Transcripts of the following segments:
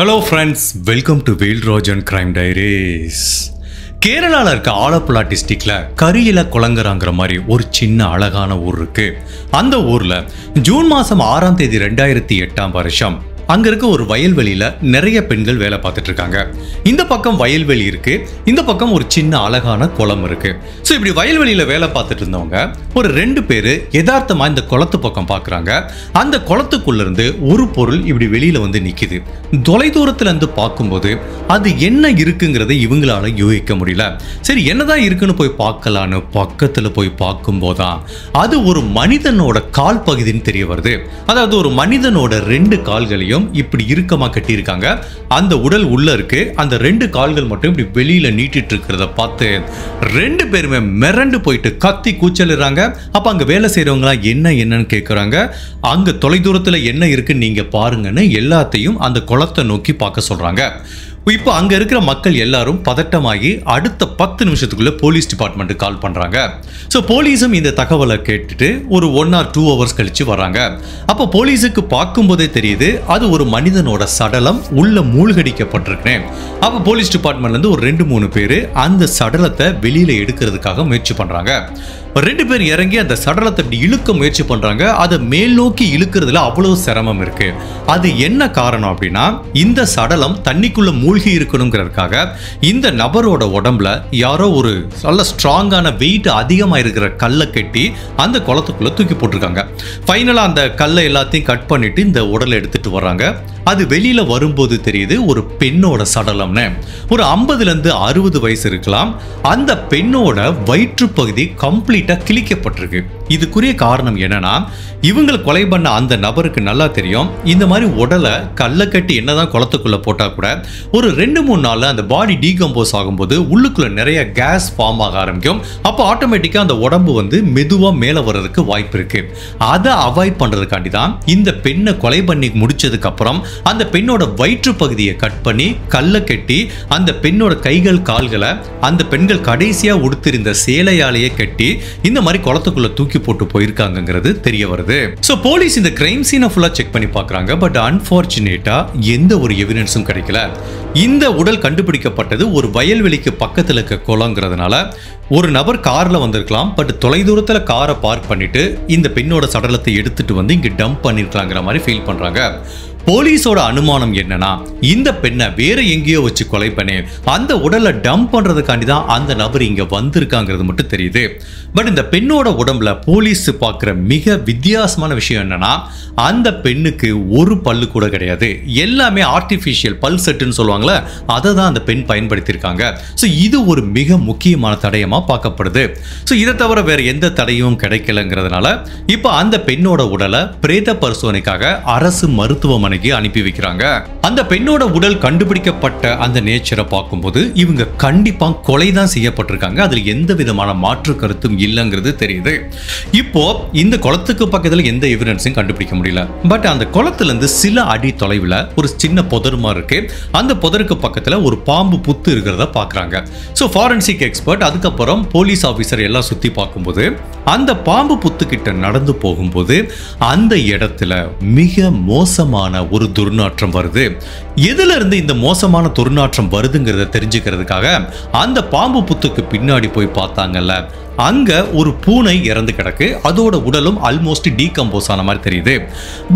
Hello friends, welcome to Veilraj and Crime Diaries. கேரளால இருக்க ஆலப்புழா டிஸ்ட்ரிக்ட்ல கரியில குளங்கராங்கிற மாதிரி ஒரு சின்ன அழகான ஊர் இருக்கு. அந்த ஊர்ல ஜூன் மாசம் 6ஆம் தேதி 2008 அங்க இருக்க ஒரு வயல்வெளியில நிறைய பெண்கள் வேலை பார்த்துட்டு இருக்காங்க. இந்த பக்கம் வயல்வெளி இருக்கு, இந்த பக்கம் ஒரு சின்ன அழகான குளம் இருக்கு. ஸோ இப்படி வயல்வெளியில வேலை பார்த்துட்டு இருந்தவங்க ஒரு 2 பேர் யதார்த்தமா இந்த குளத்து பக்கம் பார்க்குறாங்க. அந்த குளத்துக்குள்ள இருந்து ஒரு பொருள் இப்படி வெளியில வந்து நிக்குது. தொலை தூரத்துல இருந்து பார்க்கும்போது அது என்ன இருக்குங்கிறத இவங்களால யூகிக்க முடியல. சரி என்னதான் இருக்குன்னு போய் பார்க்கலான்னு பக்கத்துல போய் பார்க்கும்போதான் அது ஒரு மனிதனோட கால் பகுதின்னு தெரிய வருது. அதாவது ஒரு மனிதனோட 2 கால்களையும் இப்படி இறுக்கமா கட்டி இருக்காங்க. அந்த உடல் உள்ள இருக்கு, அந்த 2 கால்கள் மட்டும் இப்படி வெளியில நீட்டிட்டு இருக்கிறத பார்த்து 2 பேருமே மிரண்டு போயிட்டு கத்தி கூச்சலிடுறாங்க. அப்ப அங்க வேலை செய்யறவங்களா என்னன்னு கேட்கறாங்க. அங்க தொலை தூரத்துல என்ன இருக்குன்னு நீங்க பாருங்கன்னு எல்லாத்தையும் அந்த குளத்தை நோக்கி பார்க்க சொல்றாங்க. இப்போ அங்க இருக்கிற மக்கள் எல்லாரும் பதட்டமாகி அடுத்த 10 நிமிஷத்துக்குள்ள போலீஸ் டிபார்ட்மெண்ட்டுக்கு கால் பண்றாங்க. ஸோ போலீஸும் இந்த தகவலை கேட்டுட்டு ஒரு 1 or 2 hours கழிச்சு வராங்க. அப்போ போலீஸுக்கு பார்க்கும்போதே தெரியுது அது ஒரு மனிதனோட சடலம் உள்ள மூழ்கடிக்கப்பட்டிருக்கேன். அப்போ போலீஸ் டிபார்ட்மெண்ட்ல இருந்து ஒரு 2-3 பேர் அந்த சடலத்தை வெளியில எடுக்கிறதுக்காக முயற்சி பண்றாங்க. 2 பேர் இறங்கி அந்த சடலத்தை இப்படி இழுக்க முயற்சி பண்றாங்க. அதை மேல் நோக்கி இழுக்கிறதுல அவ்வளவு சிரமம் இருக்கு. அது என்ன காரணம் அப்படின்னா இந்த சடலம் தண்ணிக்குள்ள மூழ்கி இருக்கணுங்கிறதுக்காக இந்த நபரோட உடம்புல யாரோ ஒரு நல்ல ஸ்ட்ராங்கான வெயிட் அதிகமா இருக்கிற கல்லை கட்டி அந்த குளத்துக்குள்ள தூக்கி போட்டிருக்காங்க. ஃபைனலா அந்த கல்லை எல்லாத்தையும் கட் பண்ணிட்டு இந்த உடலை எடுத்துட்டு வர்றாங்க. அது வெளியில வரும்போது தெரியுது ஒரு பெண்ணோட சடலம்னு. ஒரு 50ல இருந்து 60 வயசு இருக்கலாம். அந்த பெண்ணோட வயிற்று பகுதி கம்ப்ளீட்டா கிழிக்கப்பட்டிருக்கு. இதுக்குரிய காரணம் என்னன்னா இவங்களை கொலை பண்ண அந்த நபருக்கு நல்லா தெரியும் இந்த மாதிரி உடலை கல்லை கட்டி என்னதான் குளத்துக்குள்ள போட்டா கூட ஒரு 2-3 நாள்ல அந்த பாடி டீகம்போஸ் ஆகும்போது உள்ளுக்குள்ள நிறைய கேஸ் ஃபார்ம் ஆக ஆரம்பிக்கும். அப்போ ஆட்டோமேட்டிக்கா அந்த உடம்பு வந்து மெதுவா மேல வர்றதுக்கு வாய்ப்பு இருக்கு. அதை அவாய்ட் பண்றதுக்காண்டி தான் இந்த பெண்ணை கொலை பண்ணி முடிச்சதுக்கு அப்புறம் அந்த பெண்ணோட வயிற்று பகுதியை கட் பண்ணி கல்லை கட்டி அந்த பெண்ணோட கைகள் கால்களை அந்த பெண்கள் கடைசியா உடுத்திருந்த சேலையாலேயே கட்டி இந்த மாதிரி குளத்துக்குள்ள தூக்கி போட்டு போயிருக்காங்கிறது தெரிய வருது. சோ போலீஸ் இந்த கிரைம் சீனை ஃபுல்லா செக் பண்ணி பார்க்கறாங்க. பட் அன்பார்ச்சுனேட்டா எந்த ஒரு எவிடன்ஸும் கிடைக்கல. இந்த உடல் கண்டுபிடிக்கப்பட்டது ஒரு வயல்வெளிக்கு பக்கத்துல இருக்க குளங்கிறதுனால ஒரு நபர் கார்ல வந்திருக்கலாம். பட் தொலை தூரத்துல காரை பார்க் பண்ணிட்டு இந்த பெண்ணோட சடலத்தை எடுத்துட்டு வந்து இங்க டம்ப் பண்ணிருக்கலாங்கிற மாதிரி ஃபீல் பண்றாங்க. போலீஸோட அனுமானம் என்னன்னா இந்த பெண்ணை வேற எங்கேயோ வச்சு கொலை பண்ணி அந்த உடலை டம்ப் பண்றதுக்காண்டி தான் அந்த நபர் இங்க வந்திருக்காங்கிறது மட்டும் தெரியுது. பட் இந்த பெண்ணோட உடம்புல போலீஸ் பார்க்குற மிக வித்தியாசமான விஷயம் என்னன்னா அந்த பெண்ணுக்கு ஒரு பல்லு கூட கிடையாது. எல்லாமே ஆர்டிஃபிஷியல் பல் செட்டுன்னு சொல்லுவாங்களே அதை தான் அந்த பெண் பயன்படுத்தியிருக்காங்க. ஸோ இது ஒரு மிக முக்கியமான தடயமா பார்க்கப்படுது. ஸோ இதை தவிர வேற எந்த தடையும் கிடைக்கலங்கிறதுனால இப்போ அந்த பெண்ணோட உடலை பிரேத பரிசோதனைக்காக அரசு மருத்துவமனை அனுப்பி வைக்கிறாங்க. அந்த பெண்ணோட உடல் கண்டுபிடிக்கப்பட்ட அந்த நேச்சரை பார்க்கும்போது இவங்க கண்டிப்பா கொலை தான் செய்யப்பட்டிருக்காங்க. அதுல எந்த விதமான மாற்று கருத்தும் இல்லைங்கிறது தெரியுது. இப்போ இந்த குளத்துக்கு பக்கத்துல எந்த எவிடன்ஸும் கண்டுபிடிக்க முடியல. பட் அந்த குளத்துல இருந்து சில அடி தொலைவில் ஒரு சின்ன புதருமா இருக்கு. அந்த புதருக்கு பக்கத்துல ஒரு பாம்பு புத்து இருக்கிறத பாக்குறாங்க. ஸோ ஃபாரன்சிக் எக்ஸ்பர்ட் அதுக்கப்புறம் போலீஸ் ஆபீசர் எல்லாம் சுத்தி பார்க்கும்போது அந்த பாம்பு புத்து கிட்ட நடந்து போகும்போது அந்த இடத்துல மிக மோசமான ஒரு துர்நாற்றம் வருது. எதுல இருந்து இந்த மோசமான துர்நாற்றம் வருதுங்கிறத தெரிஞ்சுக்கிறதுக்காக அந்த பாம்பு புத்துக்கு பின்னாடி போய் பார்த்தாங்கல்ல அங்க ஒரு பூனை இறந்து கிடக்கு. அதோட உடலும் ஆல்மோஸ்ட் டீகம்போஸ் ஆன மாதிரி தெரியுது.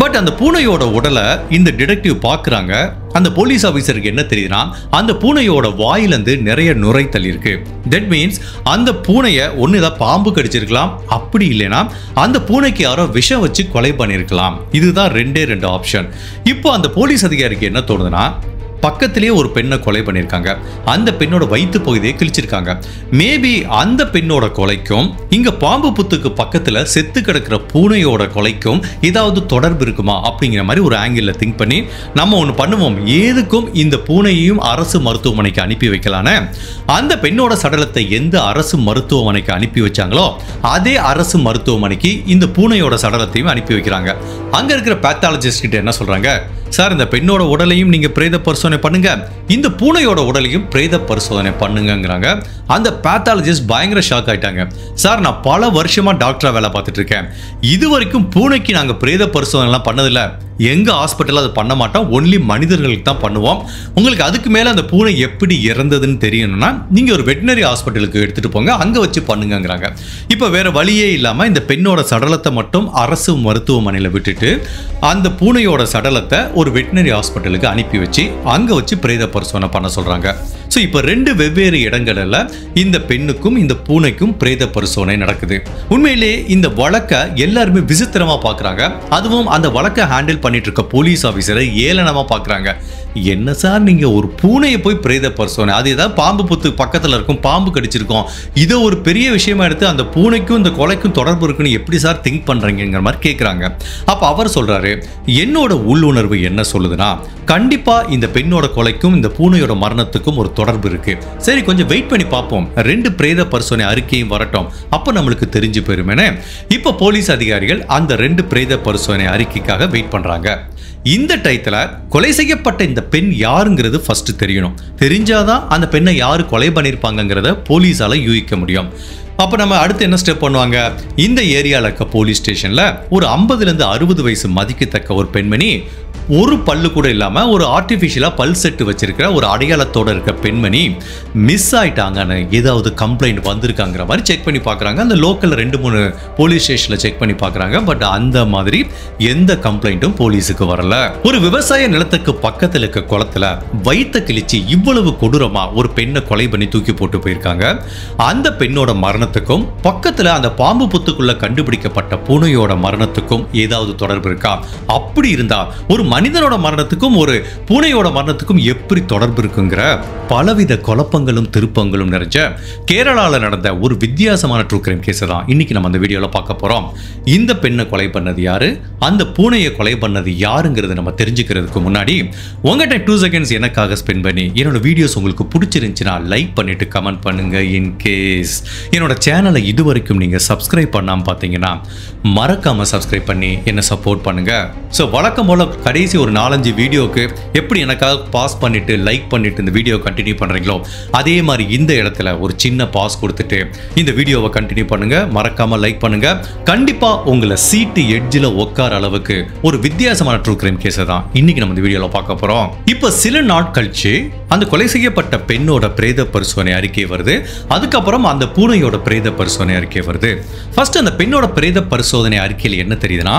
பட் அந்த பூனையோட உடலை இந்த டிடெக்டிவ் பார்க்குறாங்க. அந்த போலீஸ் ஆஃபீஸருக்கு என்ன தெரியுதுன்னா அந்த பூனையோட வாயிலிருந்து நிறைய நுரைத்தல் இருக்கு. தட் மீன்ஸ் அந்த பூனையை ஒன்று ஏதாவது பாம்பு கடிச்சிருக்கலாம், அப்படி இல்லைன்னா அந்த பூனைக்கு யாரோ விஷம் வச்சு கொலை பண்ணியிருக்கலாம். இதுதான் 2 ஆப்ஷன். இப்போ அந்த போலீஸ் அதிகாரிக்கு என்ன தோணுதுன்னா பக்கத்திலேயே ஒரு பெண்ணை கொலை பண்ணியிருக்காங்க. அந்த பெண்ணோட வயிற்று பகுதியை கிழிச்சிருக்காங்க. மேபி அந்த பெண்ணோட கொலைக்கும் இங்க பாம்பு புத்துக்கு பக்கத்துல செத்து கிடக்கிற பூனையோட கொலைக்கும் ஏதாவது தொடர்பு இருக்குமா அப்படிங்கிற மாதிரி ஒரு ஆங்கிள் திங்க் பண்ணி நம்ம ஒன்று பண்ணுவோம், ஏதுக்கும் இந்த பூனையையும் அரசு மருத்துவமனைக்கு அனுப்பி வைக்கலான்னு அந்த பெண்ணோட சடலத்தை எந்த அரசு மருத்துவமனைக்கு அனுப்பி வச்சாங்களோ அதே அரசு மருத்துவமனைக்கு இந்த பூனையோட சடலத்தையும் அனுப்பி வைக்கிறாங்க. அங்க இருக்கிற பேத்தாலஜிஸ்ட் கிட்ட என்ன சொல்றாங்க, சார் இந்த பெண்ணோட உடலையும் நீங்க பிரேத பரிசோதனை பண்ணுங்க, இந்த பூனையோட உடலையும் பிரேத பரிசோதனை பண்ணுங்கங்கறாங்க. அந்த பேத்தாலஜிஸ்ட் பயங்கர ஷாக் ஆயிட்டாங்க. சார் நான் பல வருஷமா டாக்டரா வேலை பார்த்துட்டு இருக்கேன், இது வரைக்கும் பூனைக்கு நாங்க பிரேத பரிசோதனை எல்லாம் பண்ணதில்லை, எங்க ஹாஸ்பிட்டல் அது பண்ண மாட்டோம், ஒன்லி மனிதர்களுக்கு தான் பண்ணுவோம். உங்களுக்கு அதுக்கு மேல அந்த பூனை எப்படி இறந்ததுன்னு தெரியணும்னா நீங்க ஒரு வெட்டினரி ஹாஸ்பிட்டலுக்கு எடுத்துட்டு போங்க, அங்க வச்சு பண்ணுங்கங்கறாங்க. இப்ப வேற வழியே இல்லாம இந்த பெண்ணோட சடலத்தை மட்டும் அரசு மருத்துவமனையில விட்டுட்டு அந்த பூனையோட சடலத்தை ஒரு வெட்டினரி ஹாஸ்பிட்டலுக்கு அனுப்பி வச்சு அங்க வச்சு பிரேத பரிசோதனை பண்ண சொல்றாங்க. ஸோ இப்போ 2 வெவ்வேறு இடங்களில் இந்த பெண்ணுக்கும் இந்த பூனைக்கும் பிரேத பரிசோதனை நடக்குது. உண்மையிலே இந்த வழக்கை எல்லாருமே விசித்திரமா பார்க்குறாங்க. அதுவும் அந்த வழக்கை ஹேண்டில் பண்ணிட்டு இருக்க போலீஸ் ஆஃபீஸரை ஏளனமா பார்க்குறாங்க. என்ன சார் நீங்க ஒரு பூனையை போய் பிரேத பரிசோதனை, அது ஏதாவது பாம்பு புத்து பக்கத்தில் இருக்கும், பாம்பு கடிச்சிருக்கோம், இதை ஒரு பெரிய விஷயமா எடுத்து அந்த பூனைக்கும் இந்த கொலைக்கும் தொடர்பு இருக்குன்னு எப்படி சார் திங்க் பண்றீங்கிற மாதிரி கேட்குறாங்க. அப்போ அவர் சொல்றாரு, என்னோட உள்ளுணர்வு என்ன சொல்லுதுன்னா கண்டிப்பா இந்த பெண்ணோட கொலைக்கும் இந்த பூனையோட மரணத்துக்கும் ஒரு தொடர்பு இருக்கு. சரி கொஞ்சம் வெயிட் பண்ணி பார்ப்போம், 2 பிரேத பரிசோதனை அறிக்கையும் வரட்டும், அப்ப நம்மளுக்கு தெரிஞ்சு போயிருமேனே. இப்ப போலீஸ் அதிகாரிகள் அந்த 2 பிரேத பரிசோதனை அறிக்கைக்காக வெயிட் பண்றாங்க. இந்த டயத்துல கொலை செய்யப்பட்ட இந்த பெண் யாருங்கிறது ஃபர்ஸ்ட் தெரியணும். தெரிஞ்சாதான் அந்த பெண்ணை யாரு கொலை பண்ணிருப்பாங்கிறத போலீஸால யூகிக்க முடியும். அப்ப நம்ம அடுத்து என்ன ஸ்டெப் பண்ணுவாங்க, இந்த ஏரியால இருக்க போலீஸ் ஸ்டேஷன்ல ஒரு 50லேருந்து 60 வயசு மதிக்கத்தக்க ஒரு பெண்மணி, ஒரு பல்லு கூட இல்லாம ஒரு ஆர்டிபிஷியலா பல் செட்டு வச்சிருக்கிற ஒரு அடையாளத்தோட இருக்க பெண்மணி மிஸ் ஆயிட்டாங்கன்னு ஏதாவது கம்ப்ளைண்ட் வந்திருக்காங்கிற மாதிரி செக் பண்ணி பார்க்குறாங்க. அந்த லோக்கல்ல 2-3 போலீஸ் ஸ்டேஷன்ல செக் பண்ணி பார்க்குறாங்க. பட் அந்த மாதிரி எந்த கம்ப்ளைண்ட்டும் போலீஸுக்கு வரல. ஒரு விவசாய நிலத்துக்கு பக்கத்தில் இருக்க குளத்துல வயிற்ற கிழிச்சு இவ்வளவு கொடூரமா ஒரு பெண்ணை கொலை பண்ணி தூக்கி போட்டு போயிருக்காங்க. அந்த பெண்ணோட மரணத்துக்கும் பக்கத்துல அந்த பாம்பு புத்துக்குள்ள கண்டுபிடிக்கப்பட்ட பூனையோட மரணத்துக்கும் ஏதாவது தொடர்பு இருக்கா? அப்படி இருந்தா ஒரு மனிதனோட மரணத்துக்கும் ஒரு பூனையோட மரணத்துக்கும் எப்படி தொடர்பு இருக்குங்கிற பலவித குழப்பங்களும் திருப்பங்களும் நிறைஞ்ச கேரளால நடந்த ஒரு வித்தியாசமான ட்ரூ கிரைம் கேஸ் தான் இன்னைக்கு நம்ம அந்த வீடியோல பார்க்க போறோம். இந்த பெண்ணை கொலை பண்ணது யாரு, அந்த பூனையை கொலை பண்ணது யாருங்கிறது நம்ம தெரிஞ்சுக்கிறதுக்கு முன்னாடி உங்ககிட்ட 2 செகண்ட்ஸ் எனக்காக ஸ்பெண்ட் பண்ணி என்னோட வீடியோஸ் உங்களுக்கு பிடிச்சிருந்துச்சுன்னா லைக் பண்ணிட்டு கமெண்ட் பண்ணுங்க. இன் கேஸ் என்னோட சேனலை இது வரைக்கும் நீங்க சப்ஸ்கிரைப் பண்ணாம பார்த்தீங்கன்னா மறக்காம சப்ஸ்கிரைப் பண்ணி என்ன சப்போர்ட் பண்ணுங்க. ஸோ வழக்கம் போல கடைசி ஒரு 4-5 வீடியோக்கு எப்படி எனக்காக பாஸ் பண்ணிட்டு லைக் பண்ணிட்டு இந்த வீடியோ கண்டினியூ பண்றீங்களோ அதே மாதிரி இந்த இடத்துல ஒரு சின்ன பாஸ் கொடுத்துட்டு இந்த வீடியோவை கண்டினியூ பண்ணுங்க. மறக்காம லைக் பண்ணுங்க. கண்டிப்பா உங்களை சீட்டு எட்ஜில் உட்கார அளவுக்கு ஒரு வித்தியாசமான ட்ரூ கிரைம் கேஸை தான் இன்னைக்கு நம்ம இந்த வீடியோல பார்க்க போறோம். இப்ப சில நாள் கழிச்சு அந்த கொலை செய்யப்பட்ட பெண்ணோட பிரேத பரிசோதனை அறிக்கை வருது. அதுக்கப்புறம் அந்த பூனையோட பிரேத பரிசோதனை அறிக்கை வருது. ஃபர்ஸ்ட் அந்த பெண்ணோட பிரேத பரிசோதனை அறிக்கையில் என்ன தெரியுதுன்னா,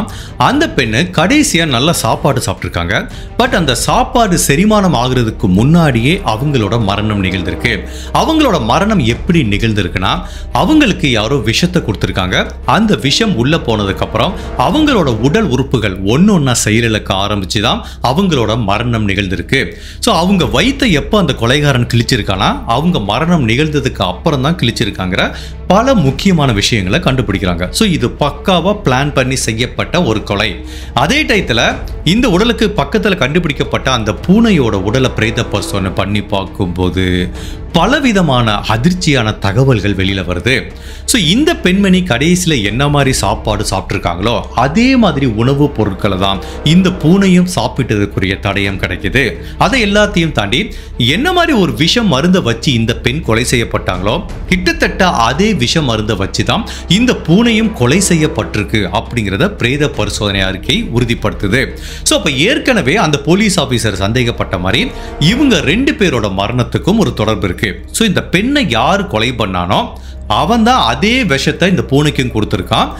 அந்த பெண்ணு கடைசியா நல்ல சாப்பாடு சாப்பிட்டுருக்காங்க. பட் அந்த சாப்பாடு செரிமானம் ஆகுறதுக்கு முன்னாடியே அவங்களோட மரணம் நிகழ்ந்திருக்கு. அவங்களோட மரணம் எப்படி நிகழ்ந்திருக்குன்னா, அவங்களுக்கு யாரோ விஷத்தை கொடுத்துருக்காங்க. அந்த விஷம் உள்ள போனதுக்கு அப்புறம் அவங்களோட உடல் உறுப்புகள் ஒன்னொன்னா செயலிழக்க ஆரம்பிச்சுதான் அவங்களோட மரணம் நிகழ்ந்திருக்கு. ஸோ அவங்க வயித்தை எப்போ அந்த கொலைகாரன் கிழிச்சிருக்கானா அவங்க மரணம் நிகழ்ந்ததுக்கு அப்புறம் தான் கிழிச்சிருக்காங்கிற பல முக்கியமான விஷயங்களை கண்டுபிடிக்கிறாங்க. ஸோ இது பக்காவா பிளான் பண்ணி செய்யப்பட்ட ஒரு கொலை. அதே டயத்தில் இந்த உடலுக்கு பக்கத்தில் கண்டுபிடிக்கப்பட்ட அந்த பூனையோட உடலை பிரேத பரிசோதனை பண்ணி பார்க்கும்போது பலவிதமான அதிர்ச்சியான தகவல்கள் வெளியில வருது. ஸோ இந்த பெண்மணி கடைசியில் என்ன மாதிரி சாப்பாடு சாப்பிட்ருக்காங்களோ அதே மாதிரி உணவுப் பொருட்களை தான் இந்த பூனையும் சாப்பிட்டதுக்குரிய தடயம் கிடைக்குது. அதை எல்லாத்தையும் தாண்டி என்ன மாதிரி ஒரு விஷம் மருந்தை வச்சு இந்த பெண் கொலை செய்யப்பட்டாங்களோ கிட்டத்தட்ட அதே விஷம் மருந்தை வச்சு தான் இந்த பூனையும் கொலை செய்யப்பட்டிருக்கு அப்படிங்கிறத பிரேத பரிசோதனை அறிக்கை உறுதிப்படுத்துது. ஸோ அப்போ ஏற்கனவே அந்த போலீஸ் ஆஃபீஸர் சந்தேகப்பட்ட மாதிரி இவங்க 2 பேரோட மரணத்துக்கும் ஒரு தொடர்பு இருக்கு. ஸோ இந்த பெண்ணை யார் கொலை பண்ணானோ அவன் தான் அதே விஷத்தை இந்த பூனைக்கும் கொடுத்துருக்கான்.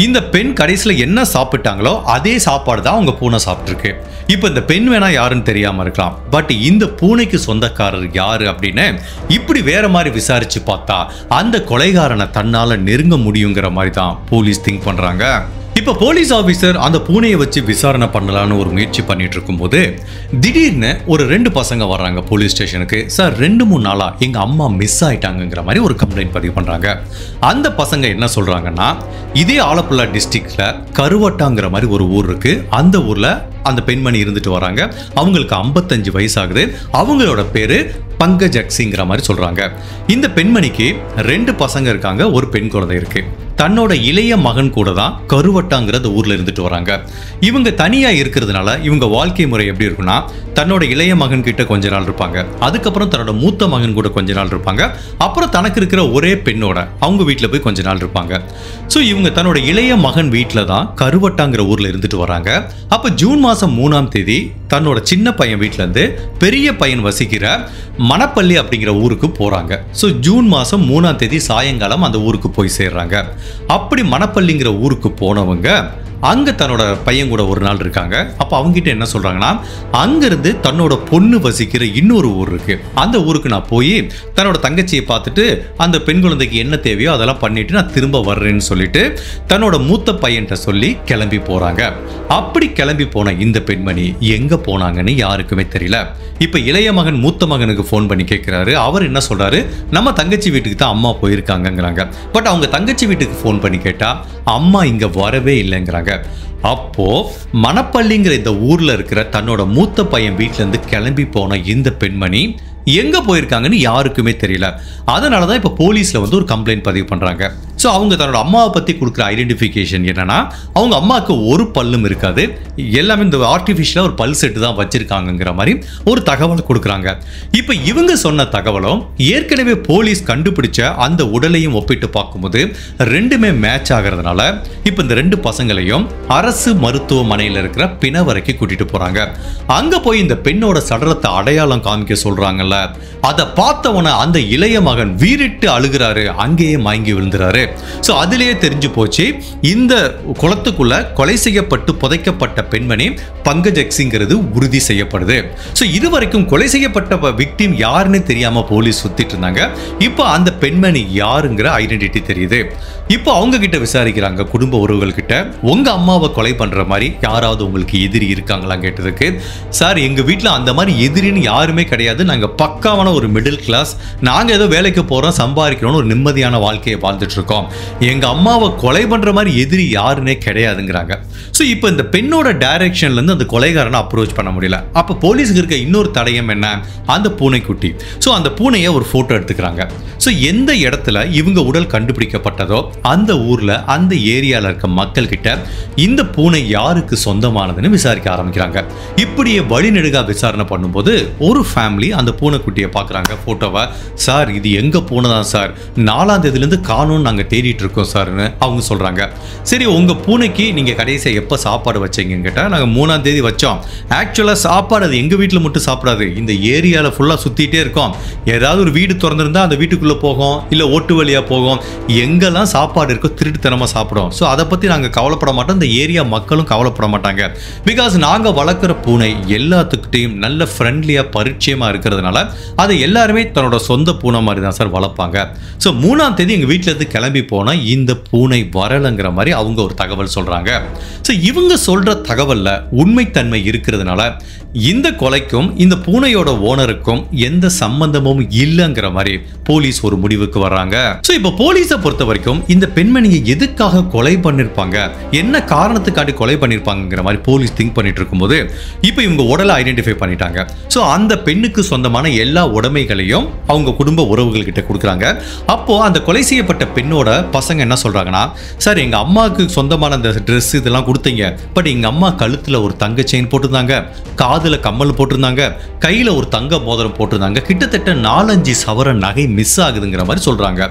இந்த பெண் கடைசியில் என்ன சாப்பிட்டாங்களோ அதே சாப்பாடு தான் அவங்க பூனை சாப்பிட்டுருக்கு. இப்போ இந்த பெண் வேணா யாருன்னு தெரியாம இருக்கலாம். பட் இந்த பூனைக்கு சொந்தக்காரர் யாரு அப்படின்னு இப்படி வேற மாதிரி விசாரிச்சு பார்த்தா அந்த கொலைகாரனை தன்னால நெருங்க முடியுங்கிற மாதிரி தான் போலீஸ் திங்க் பண்றாங்க. இப்ப போலீஸ் ஆபீசர் அந்த பூனையை வச்சு விசாரணை பண்ணலான்னு ஒரு முயற்சி பண்ணிட்டு இருக்கும்போது திடீர்னு ஒரு 2 பசங்க வர்றாங்க போலீஸ் ஸ்டேஷனுக்கு. சார் 2-3 நாளா எங்க அம்மா மிஸ் ஆயிட்டாங்கிற மாதிரி ஒரு கம்ப்ளைண்ட் பதிவு பண்றாங்க. அந்த பசங்க என்ன சொல்றாங்கன்னா, இதே ஆலப்புழா டிஸ்ட்ரிக்ட்ல கருவட்டாங்கிற மாதிரி ஒரு ஊர் இருக்கு. அந்த ஊர்ல அந்த பெண்மணி இருந்துட்டு வராங்க. அவங்களுக்கு 55 வயசாகுது. அவங்களோட பேரு பங்கஜக்சிங்கிற மாதிரி சொல்றாங்க. இந்த பெண்மணிக்கு 2 பசங்க இருக்காங்க, ஒரு பெண் குழந்தை இருக்கு. தன்னோட இளைய மகன் கூட தான் கருவட்டாங்கிற ஊர்ல இருந்துட்டு வராங்க. இவங்க தனியா இருக்கிறதுனால இவங்க வாழ்க்கை முறை எப்படி இருக்குன்னா, தன்னோட இளைய மகன் கிட்ட கொஞ்ச நாள் இருப்பாங்க, அதுக்கப்புறம் தன்னோட மூத்த மகன் கூட கொஞ்ச நாள் இருப்பாங்க, அப்புறம் தனக்கு இருக்கிற ஒரே பெண்ணோட அவங்க வீட்டில் போய் கொஞ்ச நாள் இருப்பாங்க. ஸோ இவங்க தன்னோட இளைய மகன் வீட்டில் தான் கருவட்டாங்கிற ஊர்ல இருந்துட்டு வராங்க. அப்போ ஜூன் மாதம் 3ஆம் தேதி தன்னோட சின்ன பையன் வீட்டில இருந்து பெரிய பையன் வசிக்கிற மணப்பள்ளி அப்படிங்கிற ஊருக்கு போறாங்க. ஸோ ஜூன் மாதம் 3ஆம் தேதி சாயங்காலம் அந்த ஊருக்கு போய் சேர்றாங்க. அப்படி மணப்பள்ளிங்கிற ஊருக்கு போனவங்க அங்க தன்னோட பையன் கூட ஒரு நாள் இருக்காங்க. அப்ப அவங்க கிட்ட என்ன சொல்றாங்கன்னா, அங்கிருந்து தன்னோட பொண்ணு வசிக்கிற இன்னொரு ஊர் இருக்கு, அந்த ஊருக்கு நான் போய் தன்னோட தங்கச்சியை பார்த்துட்டு அந்த பெண் குழந்தைக்கு என்ன தேவையோ அதெல்லாம் பண்ணிட்டு நான் திரும்ப வர்றேன்னு சொல்லிட்டு தன்னோட மூத்த பையன்கிட்ட சொல்லி கிளம்பி போறாங்க. அப்படி கிளம்பி போன இந்த பெண்மணி எங்க போனாங்கன்னு யாருக்குமே தெரியல. இப்ப இளைய மகன் மூத்த மகனுக்கு போன் பண்ணி கேட்கிறாரு. அவர் என்ன சொல்றாரு, நம்ம தங்கச்சி வீட்டுக்கு தான் அம்மா போயிருக்காங்கிறாங்க. பட் அவங்க தங்கச்சி வீட்டுக்கு போன் பண்ணி கேட்டா அம்மா இங்க வரவே இல்லைங்கிறாங்க. அப்போ மணப்பள்ளிங்கிற இந்த ஊர்ல இருக்கிற தன்னோட மூத்த பையன் வீட்டுல இருந்து கிளம்பி போன இந்த பெண்மணி எங்க போயிருக்காங்கன்னு யாருக்குமே தெரியல. அதனாலதான் இப்ப போலீஸ்ல வந்து ஒரு கம்ப்ளைண்ட் பதிவு பண்றாங்க. ஸோ அவங்க தன்னோட அம்மாவை பத்தி கொடுக்குற ஐடென்டிஃபிகேஷன் என்னன்னா, அவங்க அம்மாவுக்கு ஒரு பல்லும் இருக்காது, எல்லாமே இந்த ஆர்டிஃபிஷியலா ஒரு பல் செட்டு தான் வச்சிருக்காங்கிற மாதிரி ஒரு தகவல் கொடுக்குறாங்க. இப்போ இவங்க சொன்ன தகவலும் ஏற்கனவே போலீஸ் கண்டுபிடிச்ச அந்த உடலையும் ஒப்பிட்டு பார்க்கும்போது ரெண்டுமே மேட்ச் ஆகிறதுனால இப்போ இந்த 2 பசங்களையும் அரசு மருத்துவமனையில் இருக்கிற பிணவரைக்கு கூட்டிட்டு போறாங்க. அங்க போய் இந்த பெண்ணோட சடலத்தை அடையாளம் காமிக்க சொல்றாங்கல்ல, அதை பார்த்தவன அந்த இளைய மகன் வீறிட்டு அழுகிறாரு, அங்கேயே மயங்கி விழுந்துறாரு. சோ அதிலேயே தெரிஞ்சு போச்சு, இந்த குளத்துக்குள்ள கொலை செய்யப்பட்டு புதைக்கப்பட்ட பெண்மணி பங்கஜக்சிங்கிறது உறுதி செய்யப்படுது. சோ இதுவரைக்கும் கொலை செய்யப்பட்ட விக்டிம் யாருன்னு தெரியாம போலீஸ் சுத்திட்டு இருந்தாங்க. இப்போ அந்த பெண்மணி யாருங்கிற ஐடென்டிட்டி தெரியுது. இப்போ அவங்க கிட்ட விசாரிக்கிறாங்க, குடும்ப உறவுகள் கிட்ட. உங்க அம்மாவை கொலை பண்ற மாதிரி யாராவது உங்களுக்கு எதிரி இருக்காங்களா கேட்டதுக்கு, சார் எங்க வீட்டுல அந்த மாதிரி எதிரின்னு யாருமே கிடையாது, நாங்க பக்காவான ஒரு மிடில் கிளாஸ், நாங்க ஏதோ வேலைக்கு போறோம் சம்பாதிக்கிறோம், ஒரு நிம்மதியான வாழ்க்கையை வாழ்ந்துட்டு இருக்கோம், எங்க அம்மாவை கொலை பண்ற மாதிரி எதிரி யாருன்னே கிடையாதுங்கிறாங்க. ஸோ இப்போ இந்த பெண்ணோட டைரக்ஷன்ல இருந்து அந்த கொலைகாரனை அப்ரோச் பண்ண முடியல. அப்ப போலீஸுக்கு இருக்க இன்னொரு தடயம் என்ன, அந்த பூனைக்குட்டி. ஸோ அந்த பூனையை ஒரு போட்டோ எடுத்துக்கிறாங்க. ஸோ எந்த இடத்துல இவங்க உடல் கண்டுபிடிக்கப்பட்டதோ அந்த ஊர்ல அந்த ஏரியால இருக்க மக்கள் கிட்ட இந்த பூனை யாருக்கு சொந்தமானதுன்னு விசாரிக்க ஆரம்பிக்கிறாங்க. இப்படியே வழிநெடுகா விசாரணை பண்ணும்போது ஒரு ஃபேமிலி அந்த பூனைக்குட்டியை பார்க்குறாங்க போட்டோவை. சார் இது எங்க பூனை தான் சார், 4ஆம் தேதியிலேருந்து காணோம்னு நாங்கள் தேடிட்டு இருக்கோம் சார்னு அவங்க சொல்றாங்க. சரி உங்க பூனைக்கு நீங்க கடைசியாக எப்போ சாப்பாடு வச்சீங்கன்னு கேட்டால், நாங்கள் 3ஆம் தேதி வச்சோம். ஆக்சுவலாக சாப்பாடு அது எங்கள் வீட்டில் மட்டும் சாப்பிடாது, இந்த ஏரியாவில் ஃபுல்லாக சுற்றிட்டே இருக்கோம். ஏதாவது ஒரு வீடு திறந்துருந்தா அந்த வீட்டுக்குள்ளே போகும், இல்லை ஓட்டு வழியாக போகும், எங்கெல்லாம் சாப்பாடு இருக்கோ திருட்டுத்தனமாக சாப்பிடும். ஸோ அதை பற்றி நாங்கள் கவலைப்பட மாட்டோம், இந்த ஏரியா மக்களும் கவலைப்பட மாட்டாங்க. பிகாஸ் நாங்கள் வளர்க்குற பூனை எல்லாத்துக்கிட்டையும் நல்ல ஃப்ரெண்ட்லியாக பரிச்சயமாக இருக்கிறதுனால அதை எல்லாருமே தன்னோட சொந்த பூனை மாதிரி தான் சார் வளர்ப்பாங்க. ஸோ 3ஆம் தேதி எங்கள் வீட்டில் இருந்து கிளம்பி போனால் இந்த பூனை வரலைங்கிற மாதிரி அவங்க ஒரு தகவல் சொல்கிறாங்க. ஸோ இவங்க சொல்கிற தகவலில் உண்மைத்தன்மை இருக்கிறதுனால இந்த கொலைக்கும் இந்த பூனையோட ஓனருக்கும் எந்த சம்பந்தமும் இல்லைங்கிற மாதிரி போலீஸ் ஒரு முடிவுக்கு வர்றாங்க. ஸோ இப்போ போலீஸை பொறுத்த வரைக்கும் இந்த பெண்மணியை எதுக்காக கொலை பண்ணிருப்பாங்க, என்ன காரணத்துக்காண்டி கொலை பண்ணிருப்பாங்கிற மாதிரி போலீஸ் திங்க் பண்ணிட்டு இருக்கும்போது இப்போ இவங்க உடலை ஐடென்டிஃபை பண்ணிட்டாங்க. ஸோ அந்த பெண்ணுக்கு சொந்தமான எல்லா உடைமைகளையும் அவங்க குடும்ப உறவுகள் கிட்ட கொடுக்குறாங்க. அப்போ அந்த கொலை செய்யப்பட்ட பெண்ணோட பசங்க என்ன சொல்றாங்கன்னா, சார் எங்க அம்மாவுக்கு சொந்தமான அந்த ட்ரெஸ் இதெல்லாம் கொடுத்தீங்க, பட் எங்க அம்மா கழுத்துல ஒரு தங்க செயின் போட்டிருந்தாங்க, காதுல கம்மல் போட்டிருந்தாங்க, கையில ஒரு தங்க மோதிரம் போட்டிருந்தாங்க, கிட்டத்தட்ட 4-5 சவரன் நகை மிஸ் ஆகுதுங்கிற மாதிரி சொல்றாங்க.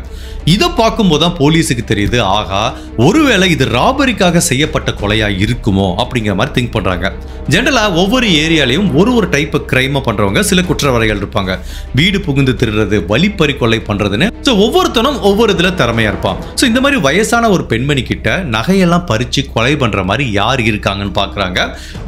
இதை பார்க்கும்போது தான் போலீஸுக்கு தெரியுது, ஆகா ஒருவேளை இது ராபரிக்காக செய்யப்பட்ட கொலையா இருக்குமோ அப்படிங்கிற மாதிரி திங்க் பண்றாங்க. ஜெனரலா ஒவ்வொரு ஏரியாலையும் ஒரு டைப் கிரைம் பண்றவங்க சில குற்றவாளிகள் இருப்பாங்க, வீடு புகுந்து திருடுறது, வழிப்பறி கொலை பண்றதுன்னு. ஸோ ஒவ்வொருத்தனும் ஒவ்வொரு இதுல திறமையா இருப்பான். ஸோ இந்த மாதிரி வயசான ஒரு பெண்மணி கிட்ட நகையெல்லாம் பறிச்சு கொலை பண்ற மாதிரி யார் இருக்காங்கன்னு பாக்குறாங்க.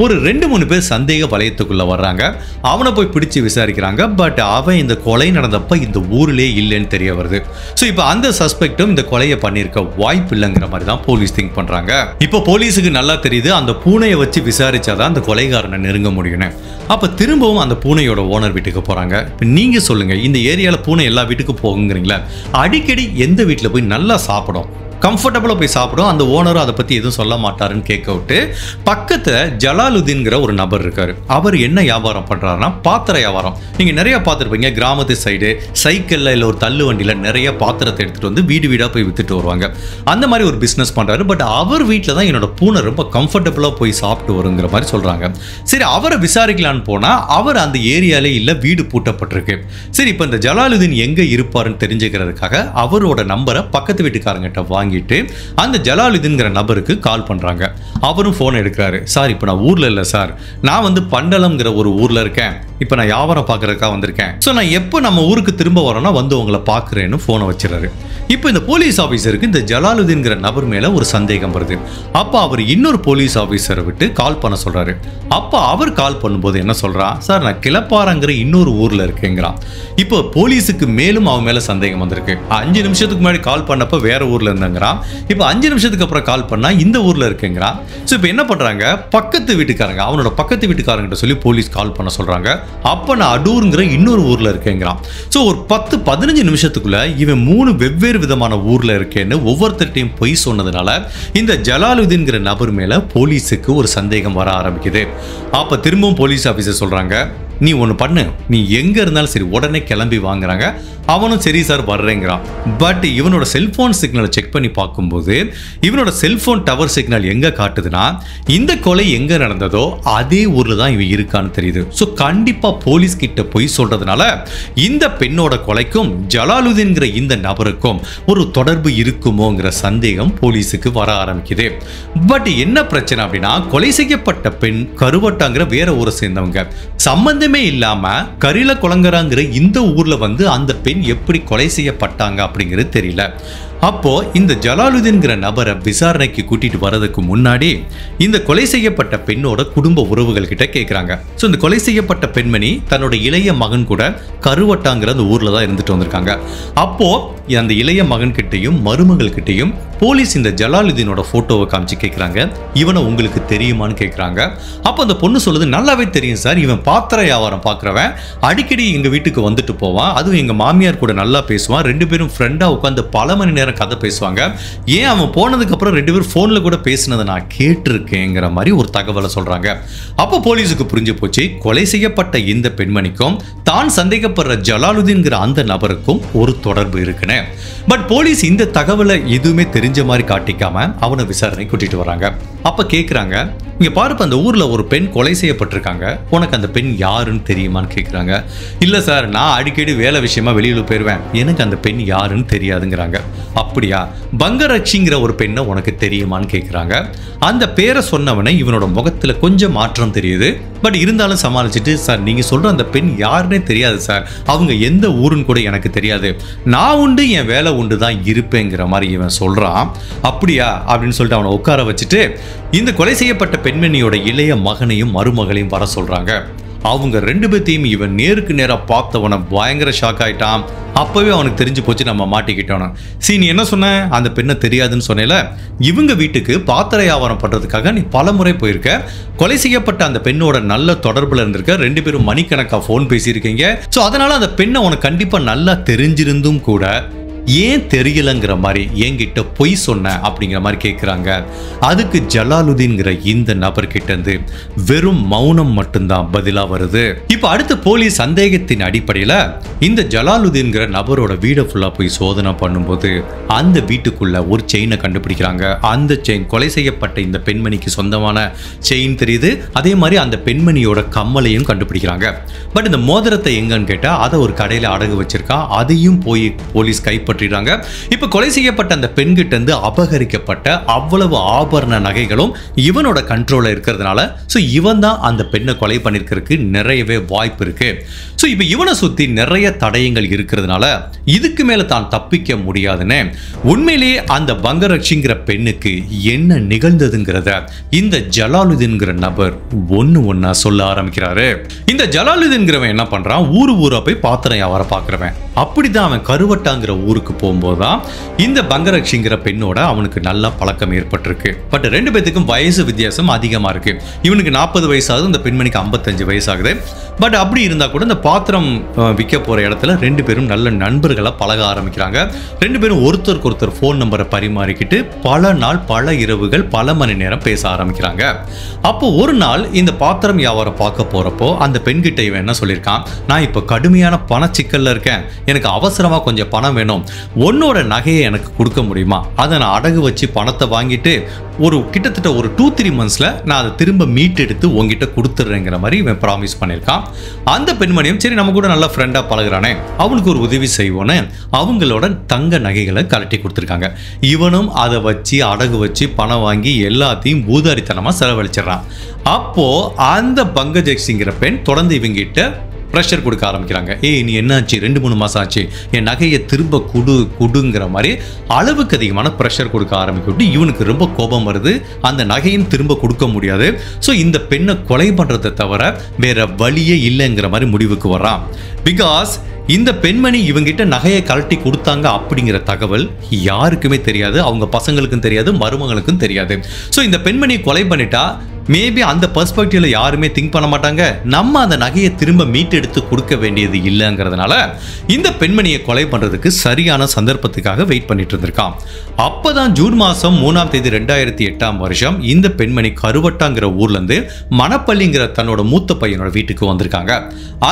ஒரு 2-3 பேர் சந்தேக வலயத்துக்குள்ள வர்றாங்க. அவனை போய் பிடிச்சு விசாரிக்கிறாங்க. பட் அவன் இந்த கொலை நடந்தப்ப இந்த ஊர்லயே இல்லைன்னு தெரிய வருது. ஸோ இப்போ அந்த சஸ்பெக்டும் இந்த கொலையை பண்ணிருக்க வாய்ப்பு இல்லைங்கிற மாதிரி தான் போலீஸ் திங்க் பண்றாங்க. இப்போ போலீஸுக்கு நல்லா தெரியுது, அந்த பூனையை வச்சு விசாரிச்சாதான் அந்த கொலைகாரனை நெருங்க முடியும். அப்ப திரும்பவும் அந்த பூனையோட ஓனர் வீட்டுக்கு போறாங்க. நீங்க சொல்லுங்க, இந்த ஏரியால பூனை எல்லா வீட்டுக்கும் போகுங்கிறீங்களா, அடிக்கடி எந்த வீட்டுல போய் நல்லா சாப்பிடும், கம்ஃபர்டபுளாக போய் சாப்பிடும். அந்த ஓனரும் அதை பற்றி எதுவும் சொல்ல மாட்டாருன்னு கேட்க விட்டு பக்கத்தில் ஜலாலுதீன்கிற ஒரு நபர் இருக்காரு. அவர் என்ன வியாபாரம் பண்ணுறாருன்னா பாத்திர வியாபாரம். நீங்கள் நிறைய பார்த்துருப்பீங்க, கிராமத்து சைடு சைக்கிளில் இல்லை ஒரு தள்ளு வண்டியில் நிறைய பாத்திரத்தை எடுத்துகிட்டு வந்து வீடு வீடாக போய் வித்துட்டு வருவாங்க. அந்த மாதிரி ஒரு பிஸ்னஸ் பண்ணுறாரு. பட் அவர் வீட்டில் தான் என்னோட பூனை ரொம்ப கம்ஃபர்டபுளாக போய் சாப்பிட்டு வருங்கிற மாதிரி சொல்கிறாங்க. சரி, அவரை விசாரிக்கலான்னு போனால் அவர் அந்த ஏரியாலே இல்லை, வீடு பூட்டப்பட்டிருக்கு. சரி, இப்போ இந்த ஜலாலுதீன் எங்கே இருப்பாருன்னு தெரிஞ்சுக்கிறதுக்காக அவரோட நம்பரை பக்கத்து வீட்டுக்காரங்கிட்ட வாங்கிட்டு அந்த ஜலாலுதீன்கிற நபருக்கு கால் பண்றாங்க. அவரும் போன் எடுக்கிறாரு. சார், இப்போ நான் ஊர்ல இல்லை சார், நான் வந்து பண்டலம்ங்கிற ஒரு ஊர்ல இருக்கேன். இப்போ நான் வியாபாரம் பார்க்கறதுக்காக வந்திருக்கேன். ஸோ நான் எப்போ நம்ம ஊருக்கு திரும்ப வரோன்னா வந்து உங்களை பார்க்குறேன்னு ஃபோனை வச்சிடறாரு. இப்போ இந்த போலீஸ் ஆஃபீஸருக்கு இந்த ஜலாலுதீன்கிற நபர் மேலே ஒரு சந்தேகம் வருது. அப்போ அவர் இன்னொரு போலீஸ் ஆஃபீஸரை விட்டு கால் பண்ண சொல்கிறாரு. அப்போ அவர் கால் பண்ணும்போது என்ன சொல்கிறான், சார் நான் கிளப்பாரங்கிற இன்னொரு ஊரில் இருக்கேங்கிறான். இப்போ போலீஸுக்கு மேலும் அவன் மேலே சந்தேகம் வந்திருக்கு. 5 நிமிஷத்துக்கு முன்னாடி கால் பண்ணப்போ வேற ஊரில் இருந்தாங்கிறான். இப்போ 5 நிமிஷத்துக்கு அப்புறம் கால் பண்ணால் இந்த ஊரில் இருக்கேங்கிறான். ஸோ இப்போ என்ன பண்ணுறாங்க, பக்கத்து வீட்டுக்காரங்க, அவனோட பக்கத்து வீட்டுக்காரங்கிட்ட சொல்லி போலீஸ் கால் பண்ண சொல்கிறாங்க. அப்போ நான் அடூருங்கிற இன்னொரு ஊரில் இருக்கேங்கிறான். ஸோ ஒரு 10-15 நிமிஷத்துக்குள்ள இவன் 3 வெவ்வேறு விதமான ஊர்ல இருக்கேன்னு ஒவ்வொருத்தர்ட்டையும் பொய் சொன்னதுனால இந்த ஜலாலுதீன்கிற நபர் மேல போலீஸுக்கு ஒரு சந்தேகம் வர ஆரம்பிக்குது. அப்ப திரும்பவும் போலீஸ் ஆபீசர் சொல்றாங்க, நீ ஒன்று பண்ணு, நீ எங்கே இருந்தாலும் சரி உடனே கிளம்பி வாங்குறாங்க. அவனும் சரி சார் வர்றேங்கிறான். பட் இவனோட செல்ஃபோன் சிக்னலை செக் பண்ணி பார்க்கும்போது இவனோட செல்ஃபோன் டவர் சிக்னல் எங்கே காட்டுதுன்னா இந்த கொலை எங்கே நடந்ததோ அதே ஊரில் தான் இவன் இருக்கான்னு தெரியுது. ஸோ கண்டிப்பாக போலீஸ் கிட்ட போய் சொல்கிறதுனால இந்த பெண்ணோட கொலைக்கும் ஜலாலுதீன்கிற இந்த நபருக்கும் ஒரு தொடர்பு இருக்குமோங்கிற சந்தேகம் போலீஸுக்கு வர ஆரம்பிக்குது. பட் என்ன பிரச்சனை அப்படின்னா, கொலை செய்யப்பட்ட பெண் கருவட்டாங்கிற வேற ஊரை சேர்ந்தவங்க, சம்பந்தமே இல்லாம கரில குளங்கராங்கிற இந்த ஊர்ல வந்து அந்த பெண் எப்படி கொலை செய்யப்பட்டாங்க அப்படிங்கிறது தெரியல. அப்போ இந்த ஜலாலுதீன்கிற நபரை விசாரணைக்கு கூட்டிட்டு வரதுக்கு முன்னாடி இந்த கொலை செய்யப்பட்ட பெண்ணோட குடும்ப உறவுகள் கிட்ட கேட்குறாங்க. ஸோ இந்த கொலை செய்யப்பட்ட பெண்மணி தன்னோட இளைய மகன் கூட கருவட்டாங்கிற அந்த ஊர்ல தான் இருந்துட்டு வந்திருக்காங்க. அப்போ அந்த இளைய மகன் கிட்டையும் மருமகள் கிட்டையும் போலீஸ் இந்த ஜலாலுதீனோட போட்டோவை காமிச்சு கேட்குறாங்க, இவனை உங்களுக்கு தெரியுமான்னு கேட்குறாங்க. அப்போ அந்த பொண்ணு சொல்லுது, நல்லாவே தெரியும் சார், இவன் பாத்திர வியாபாரம் பார்க்குறவன், அடிக்கடி எங்கள் வீட்டுக்கு வந்துட்டு போவான், அதுவும் எங்கள் மாமியார் கூட நல்லா பேசுவான், 2 பேரும் ஃப்ரெண்டாக உட்காந்து பல மணி நேரம் கதை பேசுவாங்க, ஏன் அவன் போனதுக்கப்புறம் 2 பேரும் ஃபோனில் கூட பேசினதை நான் கேட்டிருக்கேங்கிற மாதிரி ஒரு தகவலை சொல்கிறாங்க. அப்போ போலீஸுக்கு புரிஞ்சு போச்சு, கொலை செய்யப்பட்ட இந்த பெண்மணிக்கும் தான் சந்தேகப்படுற ஜலாலுதீன்கிற அந்த நபருக்கும் ஒரு தொடர்பு இருக்குன்னு. பட் போலீஸ் இந்த தகவலை எதுவுமே தெரிஞ்ச மாதிரி காட்டிக்காம அவனை விசாரணை கூட்டிட்டு வராங்க. அப்ப கேக்குறாங்க, இங்க பாருப்ப அந்த ஊர்ல ஒரு பெண் கொலை செய்யப்பட்டிருக்காங்க, உனக்கு அந்த பெண் யாருன்னு தெரியுமான்னு கேக்குறாங்க. இல்ல சார், நான் அடிக்கடி வேலை விஷயமா வெளியில போயிருவேன், எனக்கு அந்த பெண் யாருன்னு தெரியாதுங்கிறாங்க. அப்படியா, பங்கரட்சிங்கிற ஒரு பெண்ணை உனக்கு தெரியுமான்னு கேக்குறாங்க. அந்த பேரை சொன்னவனை இவனோட முகத்துல கொஞ்சம் மாற்றம் தெரியுது. பட் இருந்தாலும் சமாளிச்சுட்டு, சார் நீங்க சொல்ற அந்த பெண் யாருன்னே தெரியாது சார், அவங்க எந்த ஊருன்னு கூட எனக்கு தெரியாது, நான் உண்டு என் வேலை உண்டு தான் இருப்பேங்கிற மாதிரி இவன் சொல்றான். அப்படியா அப்படின்னு சொல்லிட்டு அவனை உட்கார வச்சுட்டு இந்த கொலை செய்யப்பட்ட பெண்மணியோட இளைய மகனையும் மருமகளையும் வர சொல்றாங்க. அவங்க 2 பேர்த்தையும் இவன் நேருக்கு நேராக பார்த்தவன பயங்கர ஷாக் ஆயிட்டான். அப்பவே அவனுக்கு தெரிஞ்சு போச்சு, நம்ம மாட்டிக்கிட்டோம். நீ என்ன சொன்ன, அந்த பெண்ணை தெரியாதுன்னு சொன்னேல, இவங்க வீட்டுக்கு பாத்திர வியாபாரம் பண்றதுக்காக நீ பல முறை போயிருக்க, கொலை செய்யப்பட்ட அந்த பெண்ணோட நல்ல தொடர்புல இருந்திருக்க, 2 பேரும் மணிக்கணக்கா போன் பேசியிருக்கீங்க. ஸோ அதனால அந்த பெண்ணை உனக்கு கண்டிப்பா நல்லா தெரிஞ்சிருந்தும் கூட ஏன் தெரியலங்கிற மாதிரி என்கிட்ட பொய் சொன்ன அப்படிங்கிற மாதிரி கேட்குறாங்க. அதுக்கு ஜலாலுதீன்கிற இந்த நபர்கிட்ட இருந்து வெறும் மௌனம் மட்டும்தான் பதிலாக வருது. இப்போ அடுத்து போலீஸ் சந்தேகத்தின் அடிப்படையில் இந்த ஜலாலுதீன்கிற நபரோட வீடை ஃபுல்லாக போய் சோதனை பண்ணும்போது அந்த வீட்டுக்குள்ள ஒரு செயினை கண்டுபிடிக்கிறாங்க. அந்த செயின் கொலை செய்யப்பட்ட இந்த பெண்மணிக்கு சொந்தமான செயின் தெரியுது. அதே மாதிரி அந்த பெண்மணியோட கம்மலையும் கண்டுபிடிக்கிறாங்க. பட் இந்த மோதிரத்தை எங்கன்னு கேட்டால் அதை ஒரு கடையில் அடகு வச்சிருக்கா, அதையும் போய் போலீஸ் கைப்பற்ற. இப்ப கொலை செய்யப்பட்ட அந்த பெண்கிட்ட இருந்து அபகரிக்கப்பட்ட அவ்வளவு ஆபரண நகைகளும் இவனோட கண்ட்ரோல்ல இருக்கிறதுனால சோ இவன் தான் அந்த பெண்ணை கொலை பண்ணிருக்கிறதுக்கு நிறையவே வாய்ப்பு இருக்கு. சோ இப்ப இவனை சுத்தி நிறைய தடயங்கள் இருக்கிறதுனால இதுக்கு மேல தான் தப்பிக்க முடியாதுன்னு உண்மையிலேயே அந்த பங்கரட்சிங்கிற பெண்ணுக்கு என்ன நிகழ்ந்ததுங்கிறத இந்த ஜலாலுதீன்கிற நபர் ஒன்னா சொல்ல ஆரம்பிக்கிறாரு. இந்த ஜலாலுதீன்கிறவன் என்ன பண்றான், ஊரா போய் பாத்திரம் வியாபாரம் பார்க்கிறவன். அப்படிதான் அவன் கருவட்டாங்கிற ஊருக்கு போகும்போது தான் இந்த பங்கரக்ஷிங்கிற பெண்ணோட அவனுக்கு நல்ல பழக்கம் ஏற்பட்டிருக்கு. பட் ரெண்டு பேத்துக்கும் வயசு வித்தியாசம் அதிகமாக இருக்கு. இவனுக்கு 40 வயசாகுது, இந்த பெண்மணிக்கு 55 வயசாகுது. பட் அப்படி இருந்தால் கூட இந்த பாத்திரம் விற்க போகிற இடத்துல ரெண்டு பேரும் நல்ல நண்பர்களாக பழக ஆரம்பிக்கிறாங்க. ரெண்டு பேரும் ஒருத்தருக்கு ஒருத்தர் ஃபோன் நம்பரை பரிமாறிக்கிட்டு பல நாள் பல இரவுகள் பல மணி நேரம் பேச ஆரம்பிக்கிறாங்க. அப்போ ஒரு நாள் இந்த பாத்திரம் வியாபாரம் பார்க்க போகிறப்போ அந்த பெண்கிட்ட இவன் என்ன சொல்லியிருக்கான், நான் இப்போ கடுமையான பணச்சிக்கல்ல இருக்கேன், எனக்கு அவசரமாக கொஞ்சம் பணம் வேணும், உன்னோட நகையை எனக்கு கொடுக்க முடியுமா, அதை நான் அடகு வச்சு பணத்தை வாங்கிட்டு கிட்டத்தட்ட ஒரு 2-3 மந்த்ஸில் நான் அதை திரும்ப மீட்டெடுத்து உங்ககிட்ட கொடுத்துட்றேங்கிற மாதிரி இவன் ப்ராமிஸ் பண்ணியிருக்கான். அந்த பெண்மணியும் சரி நம்ம கூட நல்லா ஃப்ரெண்டாக பழகுறானே, அவனுக்கு ஒரு உதவி செய்வோன்னு அவங்களோட தங்க நகைகளை கலட்டி கொடுத்துருக்காங்க. இவனும் அதை வச்சு அடகு வச்சு பணம் வாங்கி எல்லாத்தையும் பூதாரித்தனமாக செலவழிச்சிடறான். அப்போது அந்த பங்கஜக்ஷிங்கிற பெண் தொடர்ந்து இவங்கிட்ட ப்ரெஷர் கொடுக்க ஆரம்பிக்கிறாங்க. ஏய் நீ என்னாச்சு, 2-3 மாதம் ஆச்சு, என் நகையை திரும்ப குடுங்கிற மாதிரி அளவுக்கு அதிகமான ப்ரெஷர் கொடுக்க ஆரம்பிக்கிட்டு இவனுக்கு ரொம்ப கோபம் வருது. அந்த நகையும் திரும்ப கொடுக்க முடியாது. ஸோ இந்த பெண்ணை கொலை பண்ணுறதை தவிர வேற வழியே இல்லைங்கிற மாதிரி முடிவுக்கு வர்றான். பிகாஸ் இந்த பெண்மணி இவங்கிட்ட நகையை கலட்டி கொடுத்தாங்க அப்படிங்கிற தகவல் யாருக்குமே தெரியாது, அவங்க பசங்களுக்கும் தெரியாது, மருமகளுக்கும் தெரியாது. ஸோ இந்த பெண்மணியை கொலை பண்ணிட்டா மேபி அந்த பெர்ஸ்பெக்டிவ்ல யாருமே திங்க் பண்ண மாட்டாங்க, நம்ம அந்த நகையை திரும்ப மீட்டெடுத்து கொடுக்க வேண்டியது இல்லைங்கிறதுனால இந்த பெண்மணியை கொலை பண்றதுக்கு சரியான சந்தர்ப்பத்துக்காக வெயிட் பண்ணிட்டு இருந்திருக்கான். அப்பதான் ஜூன் மாதம் 3ஆம் தேதி 2008ஆம் வருஷம் இந்த பெண்மணி கருவட்டாங்கிற ஊர்ல இருந்து மணப்பள்ளிங்கிற தன்னோட மூத்த பையனோட வீட்டுக்கு வந்திருக்காங்க.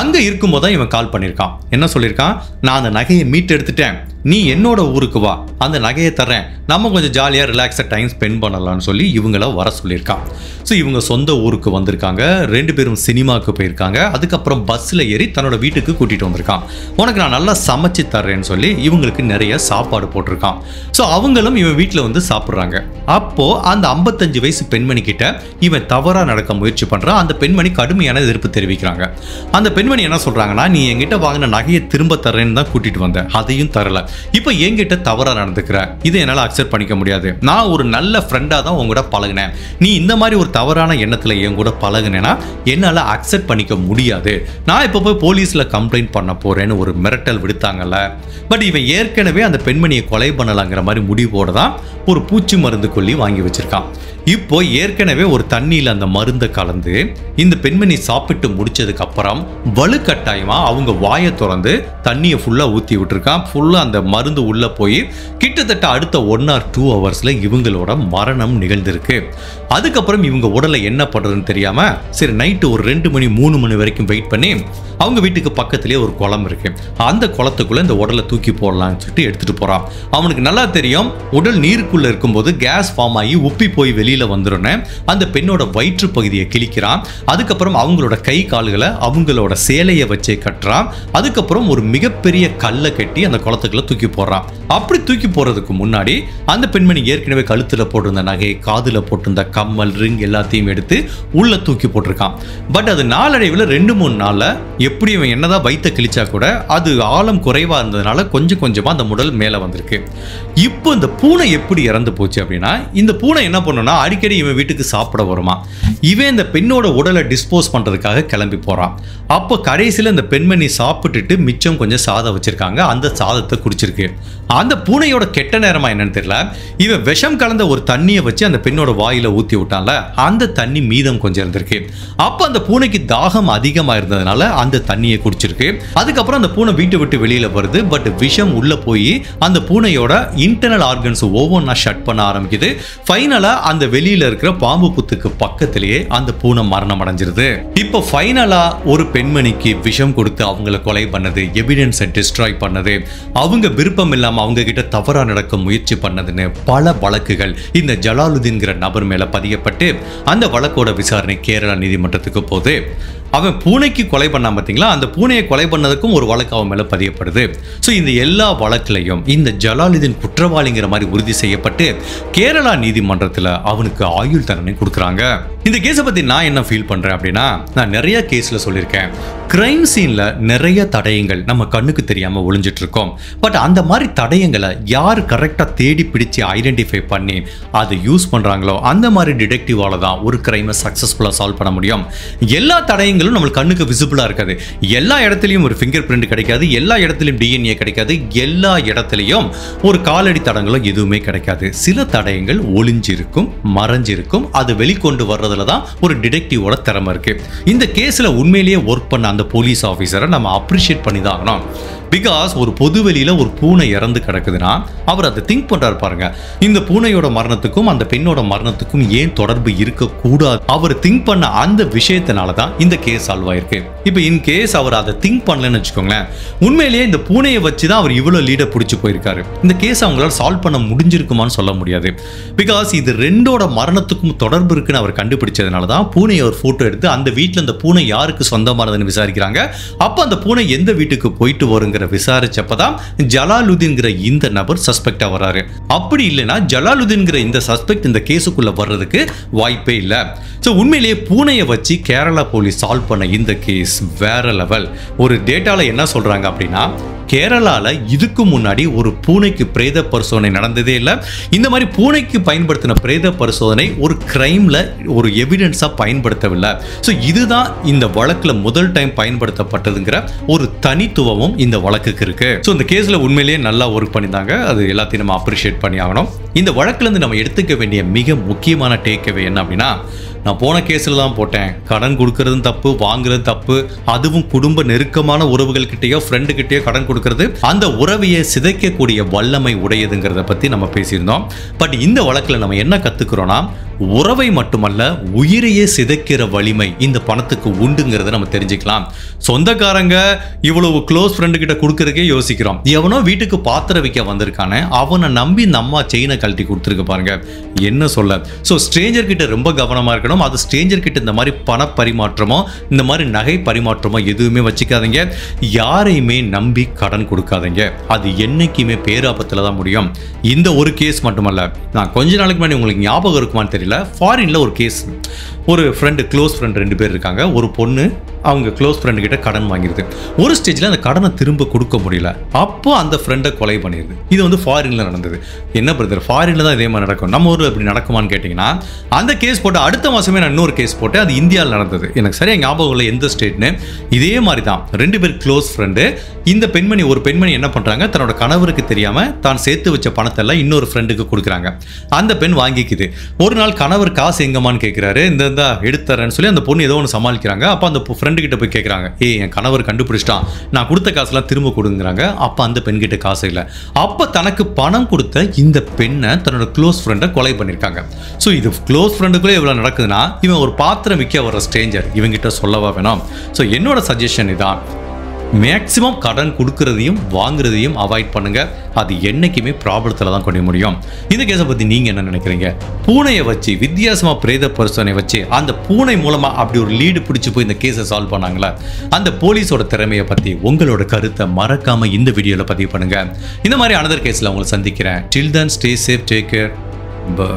அங்க இருக்கும்போது தான் இவன் கால் பண்ணியிருக்கான். என்ன சொல்லியிருக்கான், நான் அந்த நகையை மீட்டெடுத்துட்டேன், நீ என்னோட ஊருக்கு வா, அந்த நகையை தர்றேன், நம்ம கொஞ்சம் ஜாலியாக ரிலாக்ஸாக டைம் ஸ்பெண்ட் பண்ணலாம்னு சொல்லி இவங்கள வர சொல்லியிருக்கான். ஸோ இவங்க சொந்த ஊருக்கு வந்திருக்காங்க. ரெண்டு பேரும் சினிமாவுக்கு போயிருக்காங்க. அதுக்கப்புறம் பஸ்ஸில் ஏறி தன்னோட வீட்டுக்கு கூட்டிகிட்டு வந்திருக்கான். உனக்கு நான் நல்லா சமைச்சு தர்றேன்னு சொல்லி இவங்களுக்கு நிறைய சாப்பாடு போட்டிருக்கான். ஸோ அவங்களும் இவன் வீட்டில் வந்து சாப்பிட்றாங்க. அப்போது அந்த 55 வயசு பெண்மணி கிட்ட இவன் தவறாக நடக்க முயற்சி பண்ணுறான். அந்த பெண்மணி கடுமையான எதிர்ப்பு தெரிவிக்கிறாங்க. அந்த பெண்மணி என்ன சொல்கிறாங்கன்னா, நீ என்கிட்ட வாங்கின நகையை திரும்ப தர்றேன்னு தான் கூட்டிகிட்டு வந்தேன், அதையும் தரல, இப்போ என்கிட்ட தவறா நடந்துக்கிற, இதை என்னால் அக்செப்ட் பண்ணிக்க முடியாது, நான் ஒரு நல்ல ஃப்ரெண்டாக தான் உங்கூட பழகினேன், நீ இந்த மாதிரி ஒரு தவறான எண்ணத்தில் என் கூட பழகுனேன்னா என்னால் அக்செப்ட் பண்ணிக்க முடியாது, நான் இப்போ போய் போலீஸில் கம்ப்ளைண்ட் பண்ண போறேன்னு ஒரு மிரட்டல் விடுத்தாங்கல்ல. பட் இவன் ஏற்கனவே அந்த பெண்மணியை கொலை பண்ணலாங்கிற மாதிரி முடிவோடு தான் ஒரு பூச்சி மருந்து கொல்லி வாங்கி வச்சிருக்கான். இப்போ ஏற்கனவே ஒரு தண்ணியில் அந்த மருந்தை கலந்து இந்த பெண்மணி சாப்பிட்டு முடிச்சதுக்கு அப்புறம் வலுக்கட்டாயமா அவங்க வாயை திறந்து தண்ணியை ஃபுல்லாக ஊற்றி விட்டுருக்கான். ஃபுல்லாக அந்த மருந்து உள்ளே போய் கிட்டத்தட்ட அடுத்த 1 or 2 ஹவர்ஸில் இவங்களோட மரணம் நிகழ்ந்திருக்கு. அதுக்கப்புறம் இவங்க உடலை என்ன பண்ணுறதுன்னு தெரியாமல் சரி நைட்டு ஒரு 2 மணி 3 மணி வரைக்கும் வெயிட் பண்ணி அவங்க வீட்டுக்கு பக்கத்துலேயே ஒரு குளம் இருக்கு, அந்த குளத்துக்குள்ளே இந்த உடலை தூக்கி போடலான்னு சொல்லிட்டு எடுத்துகிட்டு போகிறான். அவனுக்கு நல்லா தெரியும் உடல் நீருக்குள்ளே இருக்கும்போது கேஸ் ஃபார்ம் ஆகி உப்பி போய் வெளியில் வந்துருன்னு அந்த பெண்ணோட வயிற்று பகுதியை கிழிக்கிறான். அதுக்கப்புறம் அவங்களோட கை கால்களை அவங்களோட சேலையை வச்சே கட்டுறான். அதுக்கப்புறம் ஒரு மிகப்பெரிய கல்லை கட்டி அந்த குளத்துக்குள்ள தூக்கி போடுறான். அப்படி தூக்கி போறதுக்கு முன்னாடி அந்த பெண்மணி ஏற்கனவே கழுத்துல போட்டிருந்த நகை, காதுல போட்டிருந்த கம்மல், ரிங் எல்லாத்தையும் எடுத்து உள்ள தூக்கி போட்டிருக்கான். பட் அது நாளடைவில் 2-3 நாள்ல எப்படி இவன் என்னதான் வயிற்ற கிழிச்சா கூட அது ஆழம் குறைவா இருந்ததுனால கொஞ்சம் கொஞ்சமா அந்த உடல் மேல வந்திருக்கு. இப்போ இந்த பூனை எப்படி இறந்து போச்சு அப்படின்னா, இந்த பூனை என்ன பண்ணுன்னா அடிக்கடி இவன் வீட்டுக்கு சாப்பிட வருமா. இவன் இந்த பெண்ணோட உடலை டிஸ்போஸ் பண்றதுக்காக கிளம்பி போறான். அப்போ கடைசியில் இந்த பெண்மணி சாப்பிட்டுட்டு மிச்சம் கொஞ்சம் சாதம் வச்சிருக்காங்க, அந்த சாதத்தை குடிச்சிருக்கு. அந்த பூனையோட கெட்ட நேரமா என்னன்னு தெரியல, இவன் விஷம் கலந்த ஒரு தண்ணியை வச்சு அந்த பெண்ணோட வாயில ஊத்தி விட்டான்ல, அந்த தண்ணி மீதம் கொஞ்சம் இருந்திருக்கு. அப்போ அந்த பூனைக்கு தாகம் அதிகமா இருந்ததுனால அந்த தண்ணியை குடிச்சிருக்கு. அதுக்கப்புறம் அந்த பூனை வீட்டை விட்டு வெளியில வருது. பட் விஷம் உள்ள போய் அந்த பூனையோட இன்டர்னல் ஆர்கன்ஸ் ஒவ்வொன்றா ஷட் பண்ண ஆரம்பிக்குது. ஃபைனலா அந்த வெளியில இருக்கிற பாம்பு புத்துக்கு பக்கத்திலேயே அந்த பூனை மரணம் அடைஞ்சிருது. இப்போ ஃபைனலா ஒரு பெண்மணிக்கு விஷம் கொடுத்து அவங்களை கொலை பண்ணது, எவிடன்ஸை டிஸ்ட்ராய் பண்ணது, அவங்க விருப்பம் இல்லாம அவங்க கிட்ட தவறா நடக்க முயற்சி பண்ணதுன்னு பல வழக்குகள் இந்த ஜலாலுதீன்கிற நபர் மேல பதியப்பட்டு அந்த வழக்கோட விசாரணை கேரளா நீதிமன்றத்துக்கு போகுது. அவன் பூனைக்கு கொலை பண்ணாம பார்த்தீங்களா, அந்த பூனையை கொலை பண்ணதுக்கும் ஒரு வழக்கு அவன் மேல பதியப்படுது. ஸோ இந்த எல்லா வழக்குலையும் இந்த ஜலாலுதீன் குற்றவாளிங்கிற மாதிரி உறுதி செய்யப்பட்டு கேரளா நீதிமன்றத்தில் அவனுக்கு ஆயுள் தண்டனை கொடுக்குறாங்க. இந்த கேஸை பத்தி நான் என்ன ஃபீல் பண்றேன் அப்படின்னா, நான் நிறைய கேஸ்ல சொல்லியிருக்கேன், கிரைம் சீன்ல நிறைய தடயங்கள் நம்ம கண்ணுக்கு தெரியாம ஒளிஞ்சிட்டு இருக்கோம். பட் அந்த மாதிரி தடயங்களை யார் கரெக்டா தேடி பிடிச்சு ஐடென்டிஃபை பண்ணி அதை யூஸ் பண்றாங்களோ அந்த மாதிரி டிடெக்டிவால தான் ஒரு கிரைமை சக்சஸ்ஃபுல்லா சால்வ் பண்ண முடியும். எல்லா தடயங்களும் தடயங்களும் நம்ம கண்ணுக்கு விசிபிளா இருக்காது. எல்லா இடத்துலயும் ஒரு ஃபிங்கர் பிரிண்ட் கிடைக்காது, எல்லா இடத்துலயும் DNA கிடைக்காது, எல்லா இடத்துலயும் ஒரு காலடி தடங்களும் எதுவுமே கிடைக்காது. சில தடயங்கள் ஒளிஞ்சிருக்கும், மறைஞ்சிருக்கும். அது வெளிக்கொண்டு வர்றதுல தான் ஒரு டிடெக்டிவோட திறமை இருக்கு. இந்த கேஸ்ல உண்மையிலேயே ஒர்க் பண்ண அந்த போலீஸ் ஆஃபீஸரை நம்ம அப்ரிஷியேட் பண்ணி தான் ஆகணும். பிகாஸ் ஒரு பொதுவெளியில ஒரு பூனை இறந்து கிடக்குதுன்னா அவர் அதை திங்க் பண்றாரு பாருங்க, இந்த பூனையோட மரணத்துக்கும் அந்த பெண்ணோட மரணத்துக்கும் ஏன் தொடர்பு இருக்கக்கூடாது. அவர் திங்க் பண்ண அந்த விஷயத்தினால தான் இந்த கேஸ் சால்வ் ஆயிருக்கு. இப்போ இன் கேஸ் அவர் அதை திங்க் பண்ணலன்னு வச்சுக்கோங்களேன், உண்மையிலேயே இந்த பூனையை வச்சு தான் அவர் இவ்வளவு லீடை பிடிச்சி போயிருக்காரு. இந்த கேஸ் அவங்களால சால்வ் பண்ண முடிஞ்சிருக்குமான்னு சொல்ல முடியாது. பிகாஸ் இது ரெண்டோட மரணத்துக்கும் தொடர்பு இருக்குன்னு அவர் கண்டுபிடிச்சதுனால தான் பூனையை ஒரு போட்டோ எடுத்து அந்த வீட்டில் அந்த பூனை யாருக்கு சொந்தமானதுன்னு விசாரிக்கிறாங்க. அப்போ அந்த பூனை எந்த வீட்டுக்கு போயிட்டு வருங்க விசாரிச்சப்பதான் ஜலாலுதீன்கிற இந்த நபர் சஸ்பெக்டா வராரு. அப்படி இல்லைன்னா ஜலாலுதீன்கிற இந்த சஸ்பெக்ட் இந்த கேஸுக்குள்ள வர்றதுக்கு வாய்ப்பே இல்லை. ஸோ உண்மையிலேயே பூனையை வச்சு கேரளா போலீஸ் சால்வ் பண்ண இந்த கேஸ் வேற லெவல். ஒரு டேட்டால என்ன சொல்றாங்க அப்படின்னா, கேரளால இதுக்கு முன்னாடி ஒரு பூனைக்கு பிரேத பரிசோதனை நடந்ததே இல்லை. இந்த மாதிரி பூனைக்கு பயன்படுத்தின பிரேத பரிசோதனை ஒரு கிரைம்ல ஒரு எவிடன்ஸா பயன்படுத்தவில்லை. ஸோ இதுதான் இந்த வழக்குல முதல் டைம் பயன்படுத்தப்பட்டதுங்கிற ஒரு தனித்துவமும் இந்த வழக்குக்கு இருக்கு. ஸோ இந்த கேஸ்ல உண்மையிலேயே நல்லா ஒர்க் பண்ணியிருந்தாங்க. அது எல்லாத்தையும் நம்ம அப்ரிஷியேட் பண்ணி ஆகணும். இந்த வழக்குல இருந்து நம்ம எடுத்துக்க வேண்டிய மிக முக்கியமான டேக்அவே என்ன அப்படின்னா, நான் போன கேஸில் தான் போட்டேன், கடன் கொடுக்கறதும் தப்பு, வாங்குறது தப்பு, அதுவும் குடும்ப நெருக்கமான உறவுகள் கிட்டேயோ ஃப்ரெண்டு கிட்டேயோ கடன் கொடுக்கறது அந்த உறவையை சிதைக்கக்கூடிய வல்லமை உடையதுங்கிறத பற்றி நம்ம பேசியிருந்தோம். பட் இந்த வழக்கில் நம்ம என்ன கற்றுக்கிறோன்னா, உறவை மட்டுமல்ல உயிரையே சிதைக்கிற வலிமை இந்த பணத்துக்கு உண்டுங்கிறத நம்ம தெரிஞ்சுக்கலாம். சொந்தக்காரங்க இவ்வளவு க்ளோஸ் ஃப்ரெண்டு கிட்ட கொடுக்கறதுக்கே யோசிக்கிறோம். எவனோ வீட்டுக்கு பாத்திரம் வைக்க வந்திருக்கானே, அவனை நம்பி நம்ம செயினை கழட்டி கொடுத்துருக்கு பாருங்க, என்ன சொல்ல. ஸோ ஸ்ட்ரேஞ்சர் கிட்ட ரொம்ப கவனமா இருக்கணும். அது ஸ்ட்ரேஞ்சர் கிட்ட இந்த மாதிரி பண பரிமாற்றமோ இந்த மாதிரி நகை பரிமாற்றமோ எதுவுமே வச்சுக்காதீங்க. யாரையுமே நம்பி கடன் கொடுக்காதீங்க. அது என்னைக்குமே பேராபத்தில் தான் முடியும். இந்த ஒரு கேஸ் மட்டுமல்ல, நான் கொஞ்ச நாளைக்கு முன்னாடி உங்களுக்கு ஞாபகம் இருக்குமான்னு தெரியல, ஃபாரின்ல ஒரு கேஸ், ஒரு ஃப்ரெண்டு க்ளோஸ் ஃப்ரெண்ட் 2 பேர் இருக்காங்க. ஒரு பொண்ணு அவங்க க்ளோஸ் ஃப்ரெண்டு கிட்ட கடன் வாங்கிடுது. ஒரு ஸ்டேஜில் அந்த கடனை திரும்ப கொடுக்க முடியல. அப்போ அந்த ஃப்ரெண்டை கொலை பண்ணிடுது. இது வந்து ஃபாரின்ல நடந்தது. என்ன பிரதர், ஃபாரின்ல தான் இதே மாதிரி நடக்கும், நம்ம ஊரில் இப்படி நடக்குமான்னு கேட்டிங்கன்னா, அந்த கேஸ் போட்டு அடுத்த மாதமே நான் இன்னொரு கேஸ் போட்டு அது இந்தியாவில் நடந்தது. எனக்கு சரியாக ஞாபகம் இல்லை எந்த ஸ்டேட்னு. இதே மாதிரி தான் 2 பேர் க்ளோஸ் ஃப்ரெண்டு. இந்த பெண்மணி, ஒரு பெண்மணி என்ன பண்ணுறாங்க, தன்னோட கணவருக்கு தெரியாமல் தான் சேர்த்து வச்ச பணத்தை எல்லாம் இன்னொரு ஃப்ரெண்டுக்கு கொடுக்குறாங்க. அந்த பெண் வாங்கிக்குது. ஒரு நாள் கணவர் காசு எங்கம்மான்னு கேட்குறாரு. இந்த எடுத்துறேன்னு சொல்லி அந்த பொண்ணு ஏதோ ஒன்று சமாளிக்கிறாங்க. அப்போ அந்த ஃப்ரெண்டு கிட்ட போய் கேட்குறாங்க, என் கணவர் கண்டுபிடிச்சிட்டான், நான் கொடுத்த காசுலாம் திரும்ப கொடுங்கிறாங்க. அப்போ அந்த பெண் கிட்ட காசு இல்லை. அப்போ தனக்கு பணம் கொடுத்த இந்த பெண்ணை தன்னோட க்ளோஸ் ஃப்ரெண்டை கொலை பண்ணியிருக்காங்க. ஸோ இது க்ளோஸ் ஃப்ரெண்டுக்குள்ளே எவ்வளோ நடக்குதுன்னா, இவன் ஒரு பாத்திரம் விற்க வர ஸ்ட்ரேஞ்சர், இவங்கிட்ட சொல்லவா வேணும். ஸோ என்னோட சஜஷன் இதான், மேக்ஸிமம் கடன் கொடுக்கறதையும் வாங்குறதையும் அவாய்ட் பண்ணுங்க. அது என்னைக்குமே ப்ராப்ளத்தில் தான் கொண்டு முடியும். இந்த கேஸை பற்றி நீங்கள் என்ன நினைக்கிறீங்க? பூனையை வச்சு வித்தியாசமாக பிரேத பரிசோதனை வச்சு அந்த பூனை மூலமாக அப்படி ஒரு லீடு பிடிச்சி போய் இந்த கேஸை சால்வ் பண்ணாங்களா? அந்த போலீஸோட திறமையை பற்றி உங்களோட கருத்தை மறக்காமல் இந்த வீடியோவில் பதிவு பண்ணுங்கள். இந்த மாதிரி அனதர் கேஸில் உங்களை சந்திக்கிறேன். Till then stay safe, take care, by.